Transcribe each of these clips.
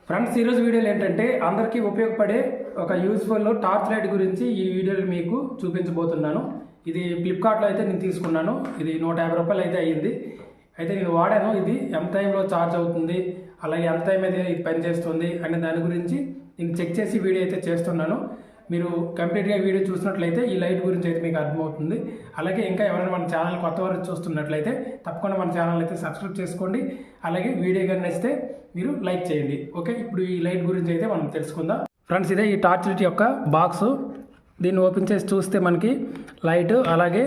Friends ఈరోజు వీడియోలు ఏంటంటే అందరికీ ఉపయోగపడే ఒక యూస్ఫుల్ టార్చ్ లైట్ గురించి ఈ వీడియోలు మీకు చూపించబోతున్నాను. ఇది ఫ్లిప్కార్ట్లో అయితే నేను తీసుకున్నాను. ఇది 150 రూపాయలు అయితే అయ్యింది. అయితే నేను వాడాను. ఇది ఎంత టైంలో ఛార్జ్ అవుతుంది, అలాగే ఎంత టైం అయితే ఇది పనిచేస్తుంది అనే దాని గురించి నేను చెక్ చేసి వీడియో అయితే చేస్తున్నాను. మీరు కంప్లీట్గా వీడియో చూసినట్లయితే ఈ లైట్ గురించి అయితే మీకు అర్థమవుతుంది. అలాగే ఇంకా ఎవరైనా మన ఛానల్ కొత్త వారు చూస్తున్నట్లయితే తప్పకుండా మన ఛానల్ అయితే సబ్స్క్రైబ్ చేసుకోండి. అలాగే వీడియో కానీ నచ్చితే మీరు లైక్ చేయండి. ఓకే, ఇప్పుడు ఈ లైట్ గురించి అయితే మనం తెలుసుకుందాం. ఫ్రెండ్స్, ఇదే ఈ టార్చ్ లైట్ యొక్క బాక్స్. దీన్ని ఓపెన్ చేసి చూస్తే మనకి లైట్, అలాగే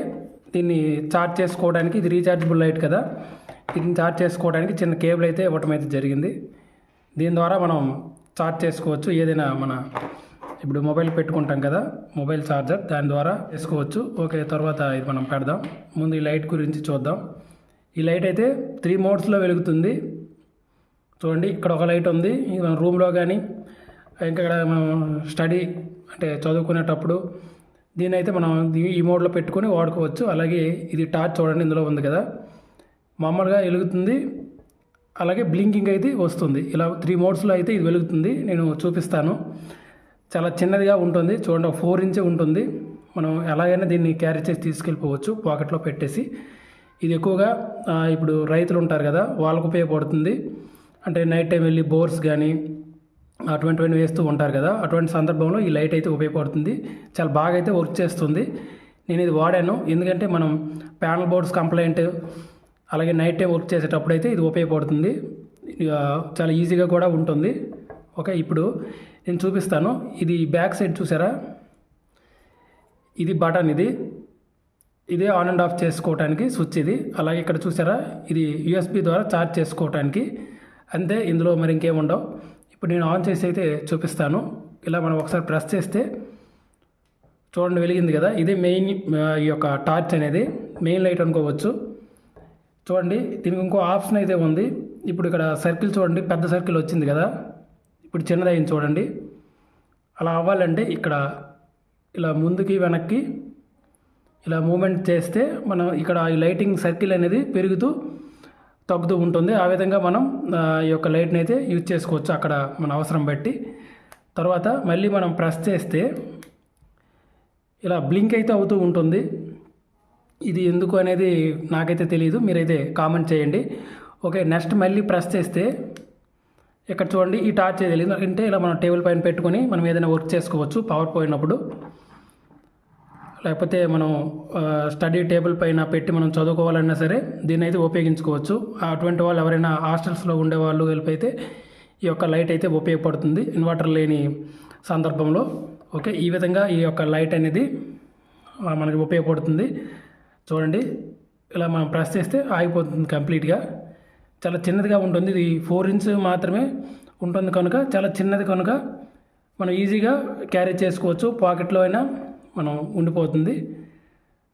దీన్ని ఛార్జ్ చేసుకోవడానికి, ఇది రీఛార్జబుల్ లైట్ కదా, దీన్ని ఛార్జ్ చేసుకోవడానికి చిన్న కేబుల్ అయితే ఇవ్వటం అయితే జరిగింది. దీని ద్వారా మనం ఛార్జ్ చేసుకోవచ్చు. ఏదైనా మన ఇప్పుడు మొబైల్ పెట్టుకుంటాం కదా, మొబైల్ ఛార్జర్, దాని ద్వారా చేసుకోవచ్చు. ఓకే, తర్వాత ఇది మనం పెడదాం. ముందు ఈ లైట్ గురించి చూద్దాం. ఈ లైట్ అయితే 3 మోడ్స్లో వెలుగుతుంది. చూడండి, ఇక్కడ ఒక లైట్ ఉంది. మన రూమ్లో కానీ ఇంకా ఇక్కడ మనం స్టడీ అంటే చదువుకునేటప్పుడు దీని అయితే మనం ఈ మోడ్లో పెట్టుకొని వాడుకోవచ్చు. అలాగే ఇది టార్చ్ చూడండి, ఇందులో ఉంది కదా, మామూలుగా వెలుగుతుంది. అలాగే బ్లింకింగ్ అయితే వస్తుంది. ఇలా 3 మోడ్స్లో అయితే ఇది వెలుగుతుంది. నేను చూపిస్తాను. చాలా చిన్నదిగా ఉంటుంది. చూడండి, ఒక 4 ఇంచ్ ఉంటుంది. మనం ఎలాగైనా దీన్ని క్యారీ చేసి తీసుకెళ్ళిపోవచ్చు పాకెట్లో పెట్టేసి. ఇది ఎక్కువగా ఇప్పుడు రైతులు ఉంటారు కదా, వాళ్ళకు ఉపయోగపడుతుంది. అంటే నైట్ టైం వెళ్ళి బోర్స్ కానీ అటువంటివన్నీ వేస్తూ ఉంటారు కదా, అటువంటి సందర్భంలో ఈ లైట్ అయితే ఉపయోగపడుతుంది. చాలా బాగా అయితే వర్క్ చేస్తుంది. నేను ఇది వాడాను. ఎందుకంటే మనం ప్యానల్ బోర్డ్స్ కంప్లైంట్, అలాగే నైట్ టైం వర్క్ చేసేటప్పుడు అయితే ఇది ఉపయోగపడుతుంది. చాలా ఈజీగా కూడా ఉంటుంది. ఓకే, ఇప్పుడు నేను చూపిస్తాను. ఇది బ్యాక్ సైడ్ చూసారా, ఇది బటన్, ఇదే ఆన్ అండ్ ఆఫ్ చేసుకోవడానికి స్విచ్ ఇది. అలాగే ఇక్కడ చూసారా, ఇది యూఎస్బి ద్వారా ఛార్జ్ చేసుకోవడానికి. అంతే, ఇందులో మరి ఇంకేముండవు. ఇప్పుడు నేను ఆన్ చేసి అయితే చూపిస్తాను. ఇలా మనం ఒకసారి ప్రెస్ చేస్తే చూడండి, వెలిగింది కదా. ఇదే మెయిన్ ఈ యొక్క టార్చ్ అనేది మెయిన్ లైట్ అనుకోవచ్చు. చూడండి, దీనికి ఇంకో ఆప్షన్ అయితే ఉంది. ఇప్పుడు ఇక్కడ సర్కిల్ చూడండి, పెద్ద సర్కిల్ వచ్చింది కదా, ఇప్పుడు చిన్నదైంది చూడండి. అలా అవ్వాలంటే ఇక్కడ ఇలా ముందుకి వెనక్కి ఇలా మూమెంట్ చేస్తే మనం ఇక్కడ ఈ లైటింగ్ సర్కిల్ అనేది పెరుగుతూ తగ్గుతూ ఉంటుంది. ఆ విధంగా మనం ఈ యొక్క లైట్ని అయితే యూజ్ చేసుకోవచ్చు అక్కడ మన అవసరం బట్టి. తర్వాత మళ్ళీ మనం ప్రెస్ చేస్తే ఇలా బ్లింక్ అయితే అవుతూ ఉంటుంది. ఇది ఎందుకు అనేది నాకైతే తెలియదు, మీరైతే కామెంట్ చేయండి. ఓకే, నెక్స్ట్ మళ్ళీ ప్రెస్ చేస్తే ఇక్కడ చూడండి, ఈ టార్చ్ తెలియదు అంటే ఇలా మనం టేబుల్ పైన పెట్టుకొని మనం ఏదైనా వర్క్ చేసుకోవచ్చు పవర్ పోయినప్పుడు. లేకపోతే మనం స్టడీ టేబుల్ పైన పెట్టి మనం చదువుకోవాలన్నా సరే దీన్ని అయితే ఉపయోగించుకోవచ్చు. అటువంటి వాళ్ళు ఎవరైనా హాస్టల్స్లో ఉండేవాళ్ళు వెళ్ళిపోతే ఈ యొక్క లైట్ అయితే ఉపయోగపడుతుంది ఇన్వర్టర్ లేని సందర్భంలో. ఓకే, ఈ విధంగా ఈ యొక్క లైట్ అనేది మనకి ఉపయోగపడుతుంది. చూడండి, ఇలా మనం ప్రెస్ చేస్తే ఆగిపోతుంది కంప్లీట్గా. చాలా చిన్నదిగా ఉంటుంది. ఇది 4 ఇంచ్ మాత్రమే ఉంటుంది కనుక చాలా చిన్నది కనుక మనం ఈజీగా క్యారీ చేసుకోవచ్చు. పాకెట్లో అయినా మనం ఉండిపోతుంది.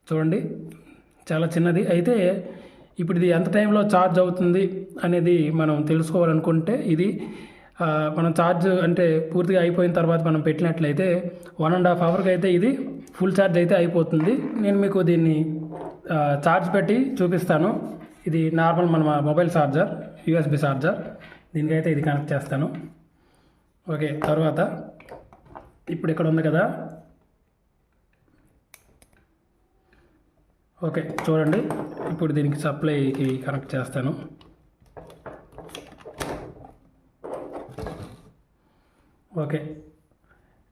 చూడండి, చాలా చిన్నది. అయితే ఇప్పుడు ఇది ఎంత టైంలో ఛార్జ్ అవుతుంది అనేది మనం తెలుసుకోవాలనుకుంటే ఇది మనం ఛార్జ్ అంటే పూర్తిగా అయిపోయిన తర్వాత మనం పెట్టినట్లయితే 1.5 అవర్కి అయితే ఇది ఫుల్ ఛార్జ్ అయితే అయిపోతుంది. నేను మీకు దీన్ని ఛార్జ్ పెట్టి చూపిస్తాను. ఇది నార్మల్ మన మొబైల్ ఛార్జర్, యూఎస్బి ఛార్జర్. దీనికైతే ఇది కనెక్ట్ చేస్తాను. ఓకే, తర్వాత ఇప్పుడు ఇక్కడ ఉంది కదా, ఓకే చూడండి, ఇప్పుడు దీనికి సప్లైకి కనెక్ట్ చేస్తాను. ఓకే,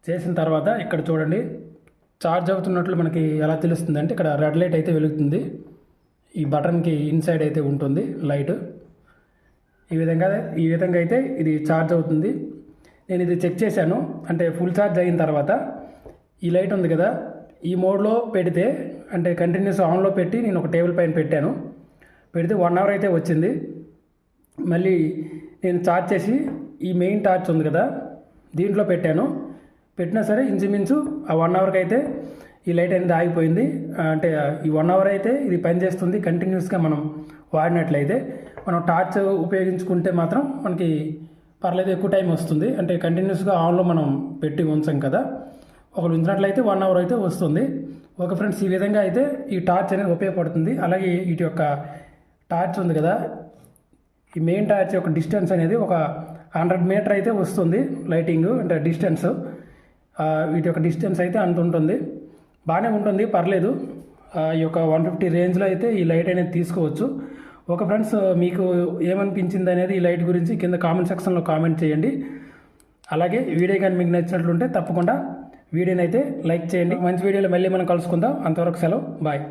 చేసిన తర్వాత ఇక్కడ చూడండి, ఛార్జ్ అవుతున్నట్లు మనకి ఎలా తెలుస్తుంది అంటే ఇక్కడ రెడ్ లైట్ అయితే వెలుగుతుంది. ఈ బటన్కి ఇన్సైడ్ అయితే ఉంటుంది లైట్. ఈ విధంగా అయితే ఇది ఛార్జ్ అవుతుంది. నేను ఇది చెక్ చేశాను. అంటే ఫుల్ ఛార్జ్ అయిన తర్వాత ఈ లైట్ ఉంది కదా, ఈ మోడ్లో పెడితే అంటే కంటిన్యూస్ ఆన్లో పెట్టి నేను ఒక టేబుల్ పైన పెట్టాను. పెడితే 1 అవర్ అయితే వచ్చింది. మళ్ళీ నేను ఛార్జ్ చేసి ఈ మెయిన్ టార్చ్ ఉంది కదా, దీంట్లో పెట్టినా సరే ఇంచుమించు ఆ 1 అవర్కి అయితే ఈ లైట్ అనేది ఆగిపోయింది. అంటే ఈ 1 అవర్ అయితే ఇది పనిచేస్తుంది. కంటిన్యూస్గా మనం వాడినట్లయితే, మనం టార్చ్ ఉపయోగించుకుంటే మాత్రం మనకి పర్లేదు, ఎక్కువ టైం వస్తుంది. అంటే కంటిన్యూస్గా ఆన్లో మనం పెట్టి ఉంచాం కదా, ఒకరు ఉంచినట్లయితే 1 అవర్ అయితే వస్తుంది. ఓకే ఫ్రెండ్స్, ఈ విధంగా అయితే ఈ టార్చ్ అనేది ఉపయోగపడుతుంది. అలాగే వీటి యొక్క టార్చ్ ఉంది కదా, ఈ మెయిన్ టార్చ్ యొక్క డిస్టెన్స్ అనేది ఒక 100 మీటర్ అయితే వస్తుంది లైటింగ్, అంటే డిస్టెన్స్. వీటి యొక్క డిస్టెన్స్ అయితే అంత ఉంటుంది, బాగానే ఉంటుంది, పర్లేదు. ఈ యొక్క 150 రేంజ్లో అయితే ఈ లైట్ అనేది తీసుకోవచ్చు. ఓకే ఫ్రెండ్స్, మీకు ఏమనిపించింది అనేది ఈ లైట్ గురించి కింద కామెంట్ సెక్షన్లో కామెంట్ చేయండి. అలాగే వీడియో కానీ మీకు నచ్చినట్లుంటే తప్పకుండా వీడియోని అయితే లైక్ చేయండి. మంచి వీడియోలో మళ్ళీ మనం కలుసుకుందాం. అంతవరకు సెలవు, బాయ్.